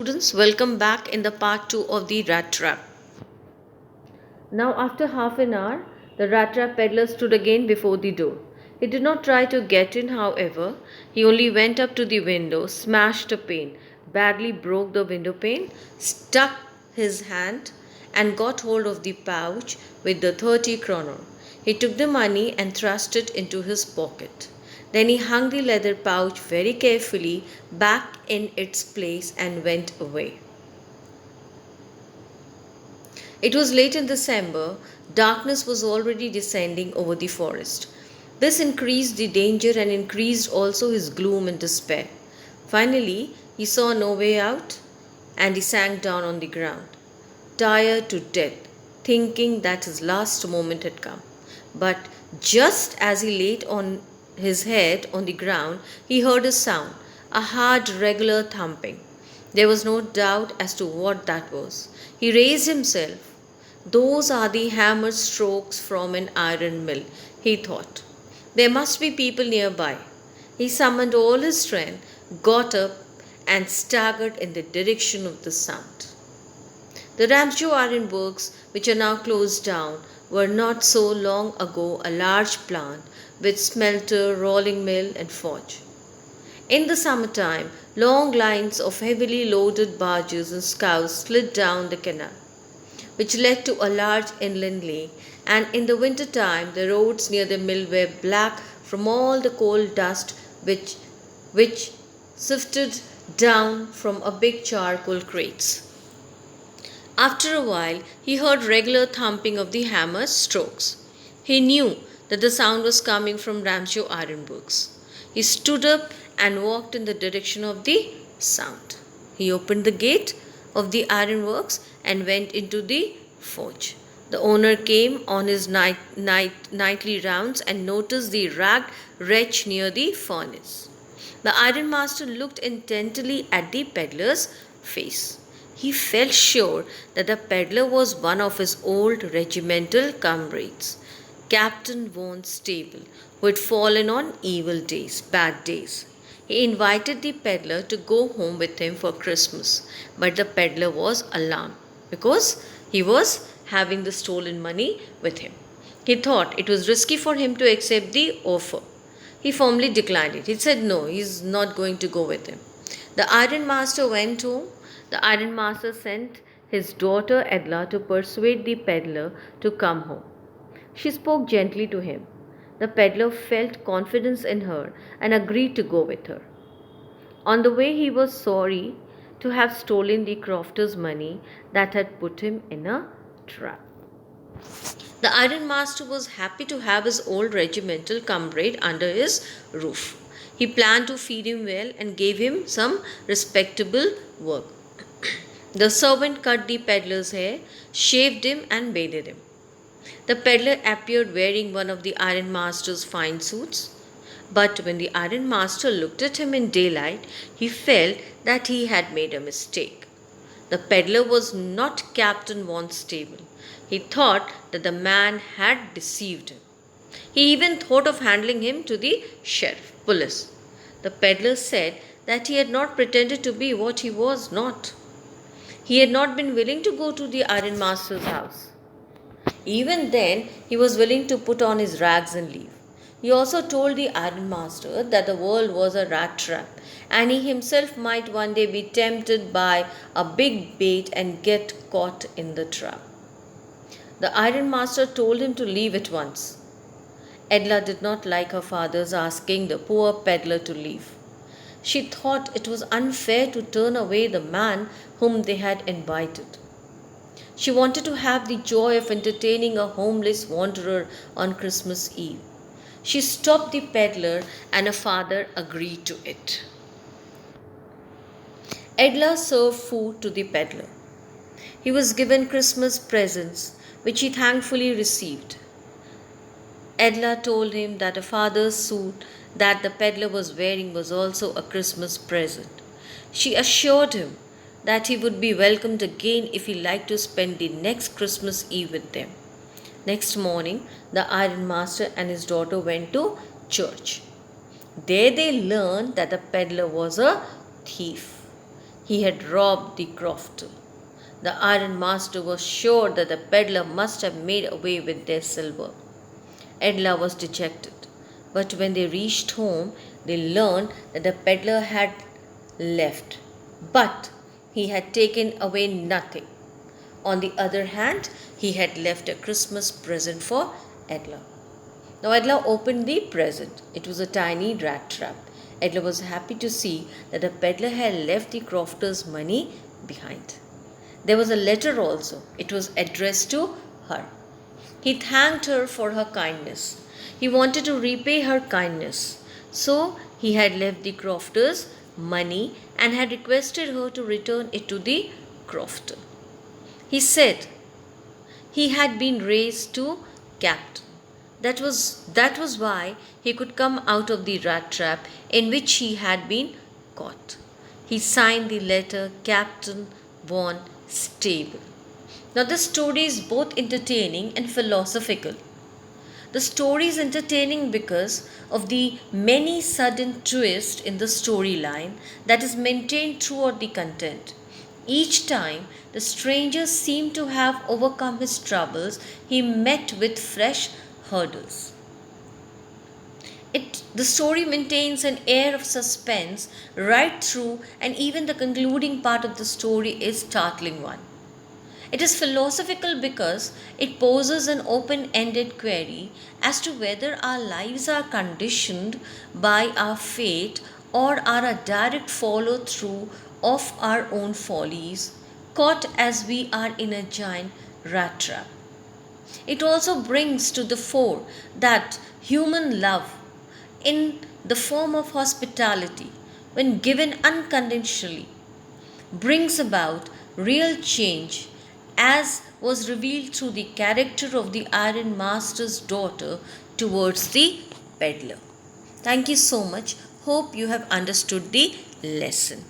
Students, welcome back in the part 2 of the rat trap. Now, after half an hour, the rat trap peddler stood again before the door. He did not try to get in, however. He only went up to the window, smashed a pane, badly broke the window pane, stuck his hand, and got hold of the pouch with the 30 kroner. He took the money and thrust it into his pocket. Then he hung the leather pouch very carefully back in its place and went away. It was late in December. Darkness was already descending over the forest. This increased the danger and increased also his gloom and despair. Finally, he saw no way out and he sank down on the ground, tired to death, thinking that his last moment had come. But just as he laid on his head on the ground, he heard a sound, a hard, regular thumping. There was no doubt as to what that was. He raised himself. Those are the hammer strokes from an iron mill, he thought. There must be people nearby. He summoned all his strength, got up, and staggered in the direction of the sound. The Ramshaw iron works, which are now closed down, were not so long ago a large plant with smelter, rolling mill, and forge. In the summertime, long lines of heavily loaded barges and scows slid down the canal, which led to a large inland lake, and in the winter time the roads near the mill were black from all the coal dust which sifted down from a big charcoal crates. After a while, he heard regular thumping of the hammer strokes. He knew that the sound was coming from Ramshaw Ironworks. He stood up and walked in the direction of the sound. He opened the gate of the ironworks and went into the forge. The owner came on his nightly rounds and noticed the ragged wretch near the furnace. The ironmaster looked intently at the peddler's face. He felt sure that the peddler was one of his old regimental comrades, Captain Von Stable, who had fallen on bad days. He invited the peddler to go home with him for Christmas, but the peddler was alarmed because he was having the stolen money with him. He thought it was risky for him to accept the offer. He firmly declined it. He said no, he is not going to go with him. The ironmaster went home. The ironmaster sent his daughter Edla to persuade the peddler to come home. She spoke gently to him. The peddler felt confidence in her and agreed to go with her. On the way, he was sorry to have stolen the crofter's money that had put him in a trap. The ironmaster was happy to have his old regimental comrade under his roof. He planned to feed him well and gave him some respectable work. The servant cut the peddler's hair, shaved him, and bathed him. The peddler appeared wearing one of the ironmaster's fine suits. But when the ironmaster looked at him in daylight, he felt that he had made a mistake. The peddler was not Captain Von Stable. He thought that the man had deceived him. He even thought of handing him to the police. The peddler said that he had not pretended to be what he was not. He had not been willing to go to the ironmaster's house. Even then, he was willing to put on his rags and leave. He also told the ironmaster that the world was a rat trap and he himself might one day be tempted by a big bait and get caught in the trap. The ironmaster told him to leave at once. Edla did not like her father's asking the poor peddler to leave. She thought it was unfair to turn away the man whom they had invited. She wanted to have the joy of entertaining a homeless wanderer on Christmas Eve. She stopped the peddler and her father agreed to it. Edla served food to the peddler. He was given Christmas presents, which he thankfully received. Edla told him that her father's suit that the peddler was wearing was also a Christmas present. She assured him that he would be welcomed again if he liked to spend the next Christmas Eve with them. Next morning, the ironmaster and his daughter went to church. There they learned that the peddler was a thief. He had robbed the crofter. The iron master was sure that the peddler must have made away with their silver. Edla was dejected, but when they reached home, they learned that the peddler had left, but he had taken away nothing. On the other hand, he had left a Christmas present for Edla. Now Edla opened the present. It was a tiny rat trap. Edla was happy to see that the peddler had left the crofter's money behind. There was a letter also. It was addressed to her. He thanked her for her kindness. He wanted to repay her kindness. So he had left the crofter's money and had requested her to return it to the crofter. He said he had been raised to captain. That was why he could come out of the rat trap in which he had been caught. He signed the letter Captain Von Stable. Now, this story is both entertaining and philosophical. The story is entertaining because of the many sudden twists in the storyline that is maintained throughout the content. Each time the stranger seemed to have overcome his troubles, he met with fresh hurdles. The story maintains an air of suspense right through, and even the concluding part of the story is startling one. It is philosophical because it poses an open ended query as to whether our lives are conditioned by our fate or are a direct follow through of our own follies, caught as we are in a giant rat trap. It also brings to the fore that human love, in the form of hospitality, when given unconditionally, brings about real change, as was revealed through the character of the Iron Master's daughter towards the peddler. Thank you so much. Hope you have understood the lesson.